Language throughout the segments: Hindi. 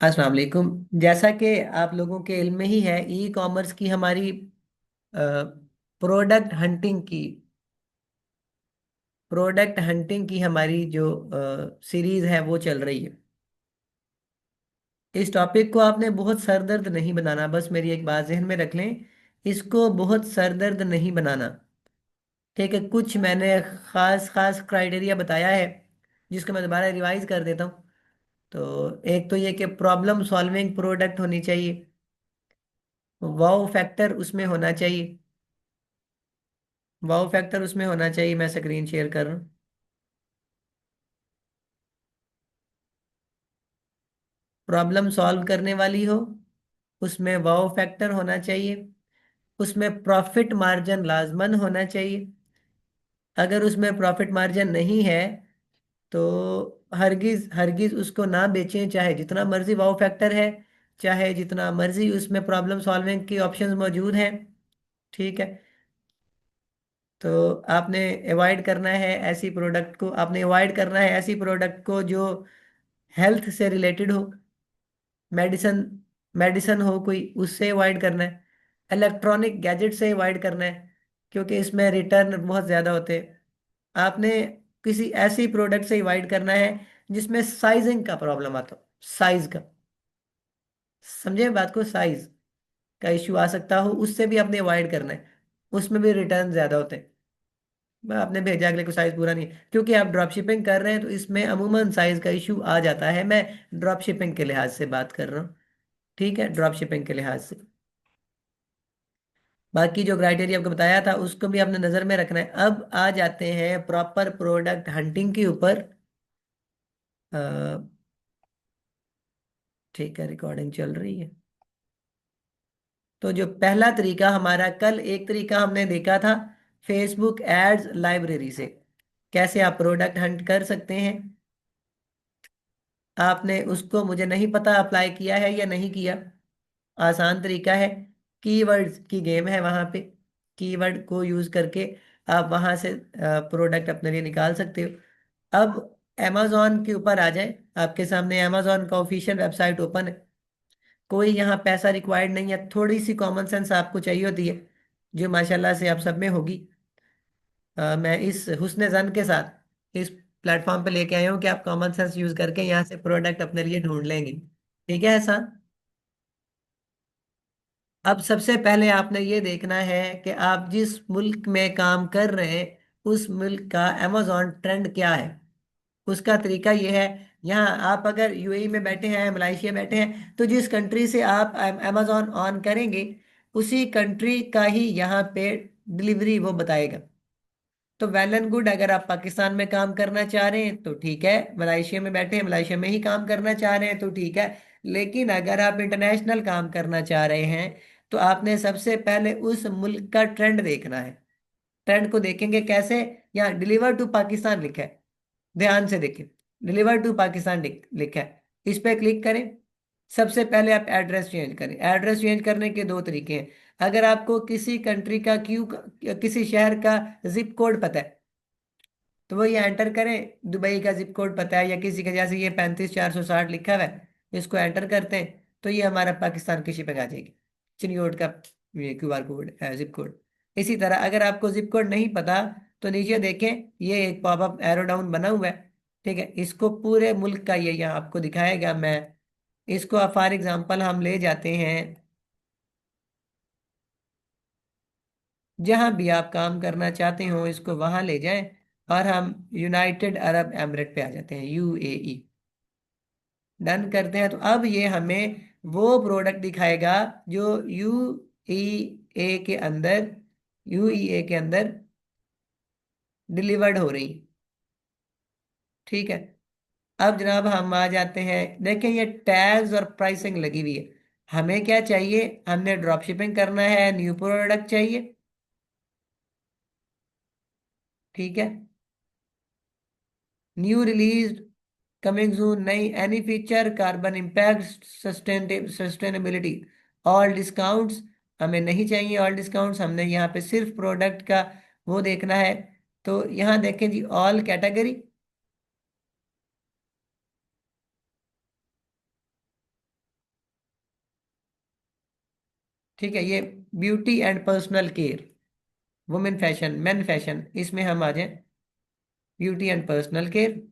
अस्सलाम वालेकुम। जैसा कि आप लोगों के इल्म में ही है, ई कॉमर्स की हमारी प्रोडक्ट हंटिंग की हमारी जो सीरीज है वो चल रही है। इस टॉपिक को आपने बहुत सरदर्द नहीं बनाना, बस मेरी एक बात जहन में रख लें। इसको बहुत सरदर्द नहीं बनाना। ठीक है, कुछ मैंने खास खास क्राइटेरिया बताया है जिसको मैं दोबारा रिवाइज कर देता हूँ। तो एक तो ये कि प्रॉब्लम सॉल्विंग प्रोडक्ट होनी चाहिए, वाओ फैक्टर उसमें होना चाहिए। वाओ फैक्टर उसमें होना चाहिए। मैं स्क्रीन शेयर कर रहा हूँ। प्रॉब्लम सॉल्व करने वाली हो, उसमें वाओ फैक्टर होना चाहिए। उसमें प्रॉफिट मार्जिन लाजमन होना चाहिए। अगर उसमें प्रॉफिट मार्जिन नहीं है तो हरगिज हरगिज उसको ना बेचें, चाहे जितना मर्जी वाओ फैक्टर है, चाहे जितना मर्जी उसमें प्रॉब्लम सॉल्विंग की ऑप्शंस मौजूद हैं। ठीक है। तो आपने अवॉइड करना है ऐसी प्रोडक्ट को, आपने अवॉइड करना है ऐसी प्रोडक्ट को जो हेल्थ से रिलेटेड हो। मेडिसन मेडिसन हो कोई, उससे अवॉइड करना है। इलेक्ट्रॉनिक गैजेट से अवॉइड करना है, क्योंकि इसमें रिटर्न बहुत ज़्यादा होते हैं। आपने किसी ऐसी प्रोडक्ट से अवॉइड करना है जिसमें साइजिंग का प्रॉब्लम आता हो, साइज का। समझे बात को, साइज का इश्यू आ सकता हो, उससे भी आपने अवॉइड करना है। उसमें भी रिटर्न ज़्यादा होते हैं। आपने भेजा अगले को साइज पूरा नहीं है, क्योंकि आप ड्रॉप शिपिंग कर रहे हैं तो इसमें अमूमन साइज का इशू आ जाता है। मैं ड्रॉप शिपिंग के लिहाज से बात कर रहा हूँ। ठीक है, ड्रॉप शिपिंग के लिहाज से। बाकी जो क्राइटेरिया आपको बताया था उसको भी आपने नज़र में रखना है। अब आ जाते हैं प्रॉपर प्रोडक्ट हंटिंग के ऊपर। अ, ठीक है, रिकॉर्डिंग चल रही है। तो जो पहला तरीका हमारा, कल एक तरीका हमने देखा था फेसबुक एड्स लाइब्रेरी से कैसे आप प्रोडक्ट हंट कर सकते हैं। आपने उसको, मुझे नहीं पता अप्लाई किया है या नहीं किया। आसान तरीका है, कीवर्ड्स की गेम है वहाँ पे। कीवर्ड को यूज़ करके आप वहाँ से प्रोडक्ट अपने लिए निकाल सकते हो। अब अमेजोन के ऊपर आ जाए, आपके सामने अमेजोन का ऑफिशियल वेबसाइट ओपन है। कोई यहाँ पैसा रिक्वायर्ड नहीं है, थोड़ी सी कॉमन सेंस आपको चाहिए होती है, जो माशाल्लाह से आप सब में होगी। मैं इस हुस्न ज़न के साथ इस प्लेटफॉर्म पे लेके आया हूँ कि आप कॉमन सेंस यूज़ करके यहाँ से प्रोडक्ट अपने लिए ढूंढ लेंगे। ठीक है ऐसा। अब सबसे पहले आपने ये देखना है कि आप जिस मुल्क में काम कर रहे हैं उस मुल्क का अमेजोन ट्रेंड क्या है। उसका तरीका ये है, यहाँ आप अगर यूएई में बैठे हैं, मलाइशिया बैठे हैं, तो जिस कंट्री से आप अमेजोन ऑन करेंगे उसी कंट्री का ही यहाँ पे डिलीवरी वो बताएगा। तो वेल एंड गुड, अगर आप पाकिस्तान में काम करना चाह रहे हैं तो ठीक है, मलाइशिया में बैठे हैं, मलाइशिया में ही काम करना चाह रहे हैं तो ठीक है। लेकिन अगर आप इंटरनेशनल काम करना चाह रहे हैं तो आपने सबसे पहले उस मुल्क का ट्रेंड देखना है। ट्रेंड को देखेंगे कैसे? यहाँ डिलीवर टू पाकिस्तान लिखा है, ध्यान से देखें। डिलीवर टू पाकिस्तान लिखा है, इस पर क्लिक करें। सबसे पहले आप एड्रेस चेंज करें। एड्रेस चेंज करने के दो तरीके हैं। अगर आपको किसी कंट्री का किसी शहर का जिप कोड पता है तो वो ये एंटर करें। दुबई का जिप कोड पता है या किसी का, जैसे ये 35,460 लिखा हुआ है, इसको एंटर करते हैं तो ये हमारा पाकिस्तान की शिपिंग आ जाएगी। चिन्ह का ये क्यूआर कोड है, जिप कोड। इसी तरह अगर आपको जिप कोड नहीं पता तो नीचे देखें, ये एक पॉपअप एरो डाउन बना हुआ है। ठीक है, इसको पूरे मुल्क का ये यहाँ आपको दिखाएगा। मैं इसको फॉर एग्जांपल हम ले जाते हैं, जहां भी आप काम करना चाहते हो इसको वहां ले जाएं, और हम यूनाइटेड अरब एमिरेट पे आ जाते हैं, यूएई। डन करते हैं तो अब ये हमें वो प्रोडक्ट दिखाएगा जो यूएई के अंदर यूएई के अंदर डिलीवर्ड हो रही। ठीक है। अब जनाब हम आ जाते हैं, देखें ये टैग्स और प्राइसिंग लगी हुई है। हमें क्या चाहिए? हमने ड्रॉप शिपिंग करना है, न्यू प्रोडक्ट चाहिए। ठीक है, न्यू रिलीज, कमिंग सून, नई, any feature, carbon impact, sustainability, all discounts. हमें नहीं चाहिए ऑल डिस्काउंट्स, हमने यहाँ पे सिर्फ प्रोडक्ट का वो देखना है। तो यहाँ देखें जी, ऑल कैटेगरी। ठीक है, ये beauty and personal care, women fashion, main fashion, इसमें हम आ जाएं, ब्यूटी एंड पर्सनल केयर।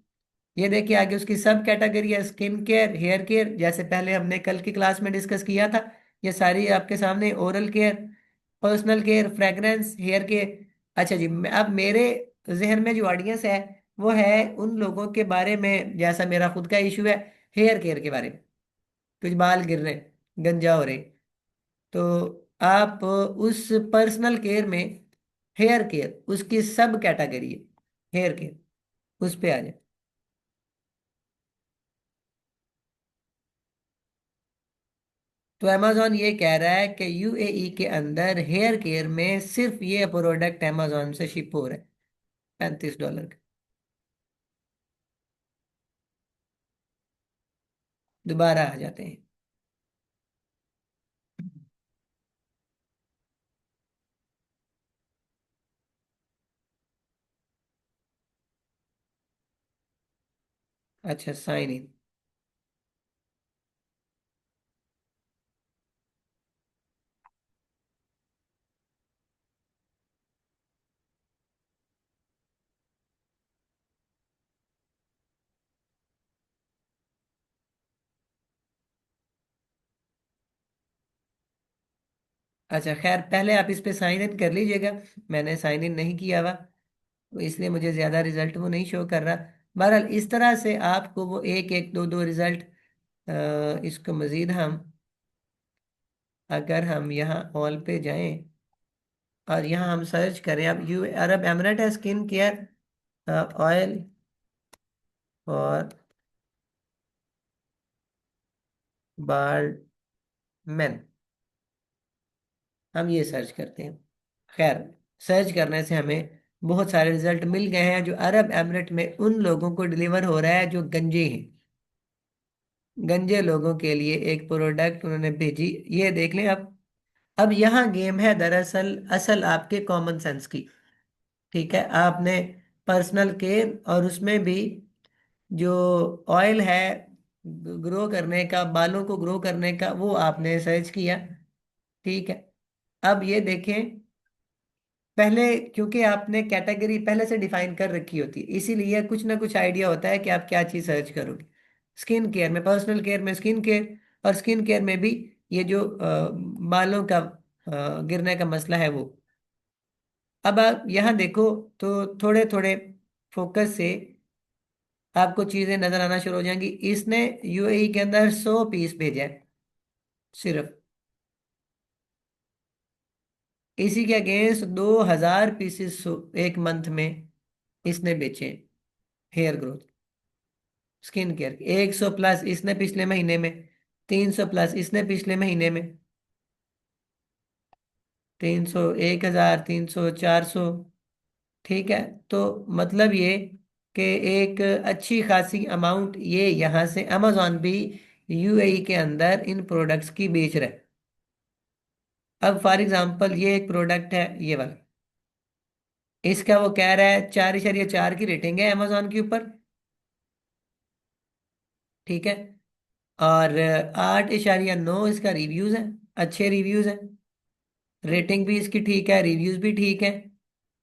ये देखिए आगे उसकी सब कैटेगरी है, स्किन केयर, हेयर केयर, जैसे पहले हमने कल की क्लास में डिस्कस किया था, ये सारी आपके सामने, oral care, personal care, fragrance, hair care. अच्छा जी, अब मेरे जहन में जो ऑडियंस है वो है उन लोगों के बारे में, जैसा मेरा खुद का इशू है, हेयर केयर के बारे में, कुछ बाल गिर रहे हैं, गंजा हो रहे हैं। तो आप उस पर्सनल केयर में, हेयर केयर उसकी सब कैटेगरी है, हेयर केयर, उस पे आ जाए। तो अमेजोन ये कह रहा है कि यूएई के अंदर हेयर केयर में सिर्फ ये प्रोडक्ट अमेजोन से शिप हो रहा है, $35 का। दोबारा आ जाते हैं। अच्छा, साइन इन। अच्छा खैर, पहले आप इस पे साइन इन कर लीजिएगा, मैंने साइन इन नहीं किया हुआ, तो इसलिए मुझे ज़्यादा रिजल्ट वो नहीं शो कर रहा। बहरहाल इस तरह से आपको वो एक एक दो दो रिजल्ट, इसको मज़ीद हम, अगर हम यहाँ ऑल पे जाएं और यहाँ हम सर्च करें, अब यू अरब एमरेट है स्किन केयर ऑयल और बाल मेन, हम ये सर्च करते हैं। खैर, सर्च करने से हमें बहुत सारे रिजल्ट मिल गए हैं जो अरब एमिरेट में उन लोगों को डिलीवर हो रहा है जो गंजे हैं। गंजे लोगों के लिए एक प्रोडक्ट उन्होंने भेजी, ये देख लें। अब यहाँ गेम है दरअसल असल आपके कॉमन सेंस की। ठीक है, आपने पर्सनल केयर और उसमें भी जो ऑयल है ग्रो करने का, बालों को ग्रो करने का, वो आपने सर्च किया। ठीक है, अब ये देखें, पहले क्योंकि आपने कैटेगरी पहले से डिफाइन कर रखी होती है, इसीलिए कुछ ना कुछ आइडिया होता है कि आप क्या चीज़ सर्च करोगे। स्किन केयर में, पर्सनल केयर में स्किन केयर, और स्किन केयर में भी ये जो बालों का गिरने का मसला है वो। अब आप यहाँ देखो तो थोड़े थोड़े फोकस से आपको चीज़ें नजर आना शुरू हो जाएंगी। इसने यूएई के अंदर 100 पीस भेजा है सिर्फ, इसी के अगेंस्ट 2000 पीसेस एक मंथ में इसने बेचे, hair growth, skin care 100 plus इसने पिछले महीने में, 300 प्लस इसने पिछले महीने में, 300, 1000, 300, 400। ठीक है, तो मतलब ये कि एक अच्छी खासी अमाउंट ये यहाँ से अमेजोन भी यूएई के अंदर इन प्रोडक्ट्स की बेच रहा है। अब फॉर एग्जांपल ये एक प्रोडक्ट है, ये वाला, इसका वो कह रहा है 4.4 की रेटिंग है अमेजोन के ऊपर। ठीक है, और 8.9 इसका रिव्यूज है, अच्छे रिव्यूज है, रेटिंग भी इसकी ठीक है, रिव्यूज भी ठीक है।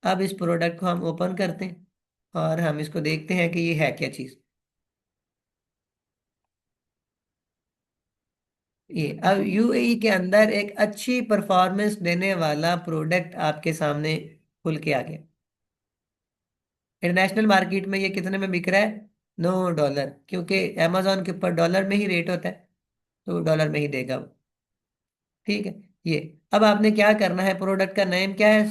अब इस प्रोडक्ट को हम ओपन करते हैं और हम इसको देखते हैं कि ये है क्या चीज़। ये अब यूएई के अंदर एक अच्छी परफॉर्मेंस देने वाला प्रोडक्ट आपके सामने खुल के आ गया। इंटरनेशनल मार्केट में ये कितने में बिक रहा है? $9, क्योंकि अमेजोन के ऊपर डॉलर में ही रेट होता है, तो डॉलर में ही देगा वो। ठीक है, ये अब आपने क्या करना है, प्रोडक्ट का नेम क्या है?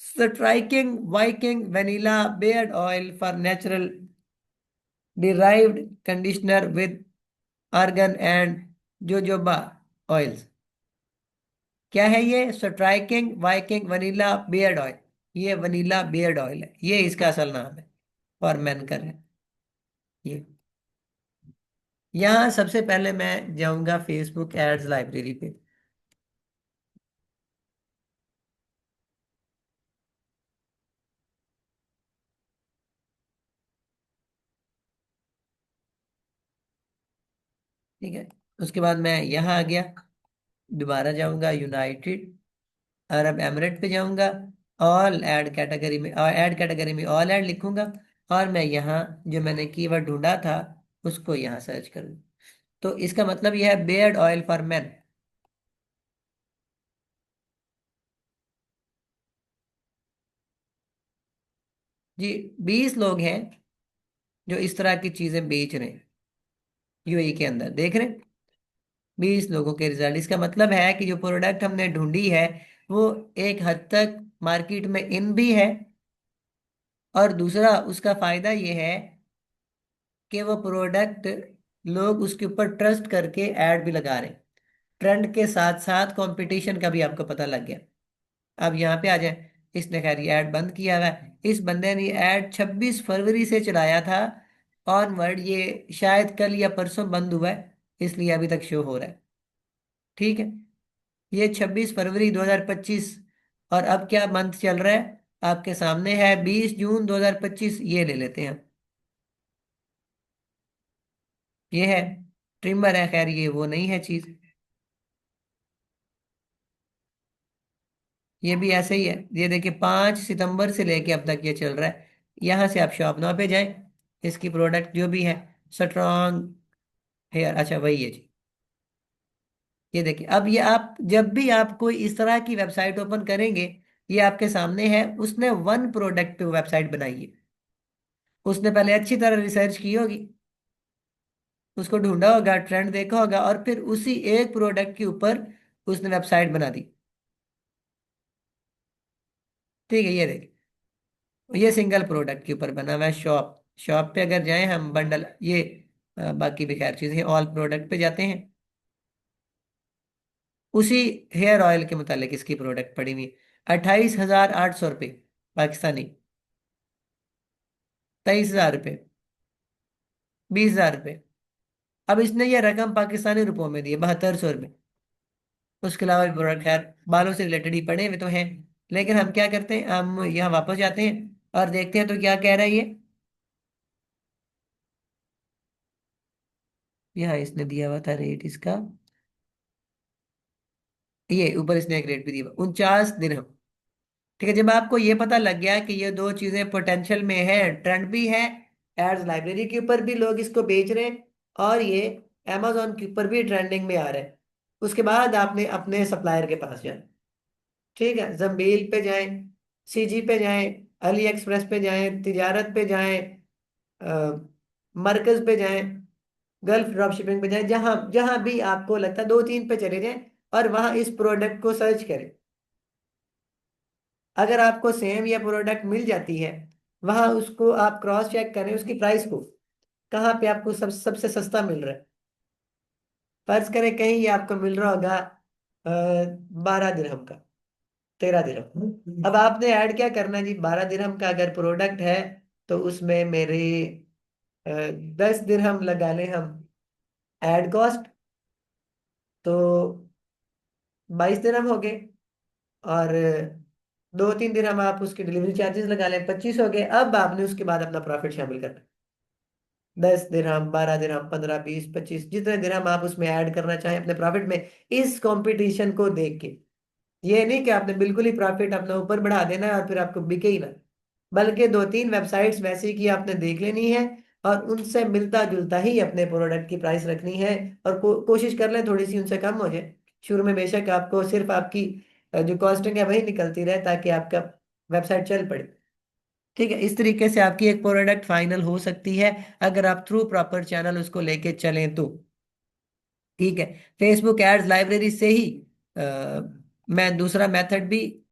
Striking Viking vanilla beard oil for natural derived conditioner with argan and jojoba oils. क्या है ये? Striking Viking vanilla beard oil, ये वनीला बियर्ड ऑयल है, ये इसका असल नाम है, फॉर मेन कर है ये। यहाँ सबसे पहले मैं जाऊंगा फेसबुक एड्स लाइब्रेरी पे। ठीक है, उसके बाद मैं यहाँ आ गया। दोबारा जाऊंगा, यूनाइटेड अरब एमिरेट पे जाऊंगा। ऑल ऐड कैटेगरी में, ऑल ऐड लिखूंगा। और मैं यहाँ जो मैंने कीवर्ड ढूंढा था उसको यहाँ सर्च करूँ। तो इसका मतलब यह है बेयर्ड ऑयल फॉर मेन। जी, 20 लोग हैं जो इस तरह की चीजें बेच रहे हैं यूएई के अंदर, देख रहे हैं। 20 लोगों के रिजल्ट, इसका मतलब है कि जो प्रोडक्ट हमने ढूंढी है वो एक हद तक मार्केट में इन भी है। और दूसरा उसका फायदा ये है कि वो प्रोडक्ट लोग उसके ऊपर ट्रस्ट करके ऐड भी लगा रहे हैं। ट्रेंड के साथ साथ कंपटीशन का भी आपको पता लग गया। अब यहाँ पे आ जाए, इसने खैर ये ऐड बंद किया हुआ है। इस बंदे ने ये ऐड 26 फरवरी से चलाया था ऑनवर्ड, ये शायद कल या परसों बंद हुआ है, इसलिए अभी तक शो हो रहा है। ठीक है, ये 26 फरवरी 2025। और अब क्या मंथ चल रहा है आपके सामने है, 20 जून 2025। ये ले लेते हैं, ये है ट्रिमर है, खैर ये वो नहीं है चीज। ये भी ऐसे ही है, ये देखिए 5 सितंबर से लेके अब तक ये चल रहा है। यहाँ से आप शॉप नौ पे जाएं, इसकी प्रोडक्ट जो भी है, स्ट्रॉन्ग हेयर, अच्छा वही है जी। ये देखिए, अब ये आप जब भी आप कोई इस तरह की वेबसाइट ओपन करेंगे, ये आपके सामने है। उसने वन प्रोडक्ट पे वेबसाइट बनाई है। उसने पहले अच्छी तरह रिसर्च की होगी, उसको ढूंढा होगा, ट्रेंड देखा होगा, और फिर उसी एक प्रोडक्ट के ऊपर उसने वेबसाइट बना दी। ठीक है, ये देखिए, ये सिंगल प्रोडक्ट के ऊपर बना हुआ है। शॉप शॉप पे अगर जाएं हम, बंडल ये बाकी भी खैर चीजें, ऑल प्रोडक्ट पे जाते हैं। उसी हेयर ऑयल के मुतालिक इसकी प्रोडक्ट पड़ी हुई 28,800 रुपये पाकिस्तानी। 23,000 रुपये, 20,000 रुपये। अब इसने ये रकम पाकिस्तानी रुपयों में दी है, 7200 रुपये। उसके अलावा भी प्रोडक्ट खैर बालों से रिलेटेड ही पड़े हुए तो हैं। लेकिन हम क्या करते हैं, हम यहाँ वापस जाते हैं और देखते हैं तो क्या कह रहा है ये। यहाँ इसने दिया हुआ था रेट इसका, ये ऊपर इसने एक रेट भी दिया 49 दिरहम। ठीक है, जब आपको ये पता लग गया कि ये दो चीजें पोटेंशियल में है, ट्रेंड भी है, एड्स लाइब्रेरी के ऊपर भी लोग इसको बेच रहे हैं, और ये amazon के ऊपर भी ट्रेंडिंग में आ रहा है, उसके बाद आपने अपने सप्लायर के पास जाना। ठीक है, जंबील पे जाएं, सीजी पे जाएं, अली एक्सप्रेस पे जाएं, तिजारत पे जाएं, मरकज पे जाएं, गल्फ ड्रॉप शिपिंग पे जाएं, जहां जहां भी आपको लगता है, दो तीन पे चले जाएं और वहां इस प्रोडक्ट को सर्च करें। अगर आपको सेम या प्रोडक्ट मिल जाती है, वहां उसको आप क्रॉस चेक करें उसकी प्राइस को, कहाँ पे आपको सबसे सस्ता मिल रहा है। फर्ज करें कहीं ये आपको मिल रहा होगा 12 दिरहम का, 13 दिरहम। अब आपने ऐड क्या करना है जी, 12 दिरहम का अगर प्रोडक्ट है तो उसमें मेरे 10 दिरहम लगा लें हम ऐड कॉस्ट, तो 22 दिरहम हो गए। और 2-3 दिरहम आप उसके डिलीवरी चार्जेस लगा लें, 25 हो गए। अब आपने उसके बाद अपना प्रॉफिट शामिल करना है। 10 दिरहम, 12 दिरहम, 15, 20, 25, जितने दिरहम आप उसमें ऐड करना चाहें अपने प्रॉफिट में, इस कंपटीशन को देख के। ये नहीं कि आपने बिल्कुल ही प्रॉफिट अपना ऊपर बढ़ा देना है और फिर आपको बिके ही ना, बल्कि दो तीन वेबसाइट्स वैसी की आपने देख लेनी है और उनसे मिलता जुलता ही अपने प्रोडक्ट की प्राइस रखनी है। और कोशिश कर लें थोड़ी सी उनसे कम हो जाए शुरू में, बेशक आपको सिर्फ आपकी जो कॉस्टिंग है वही निकलती रहे ताकि आपका वेबसाइट चल पड़े। ठीक है, इस तरीके से आपकी एक प्रोडक्ट फाइनल हो सकती है अगर आप थ्रू प्रॉपर चैनल उसको लेके चलें तो। ठीक है, फेसबुक एड्स लाइब्रेरी से ही मैं दूसरा मेथड भी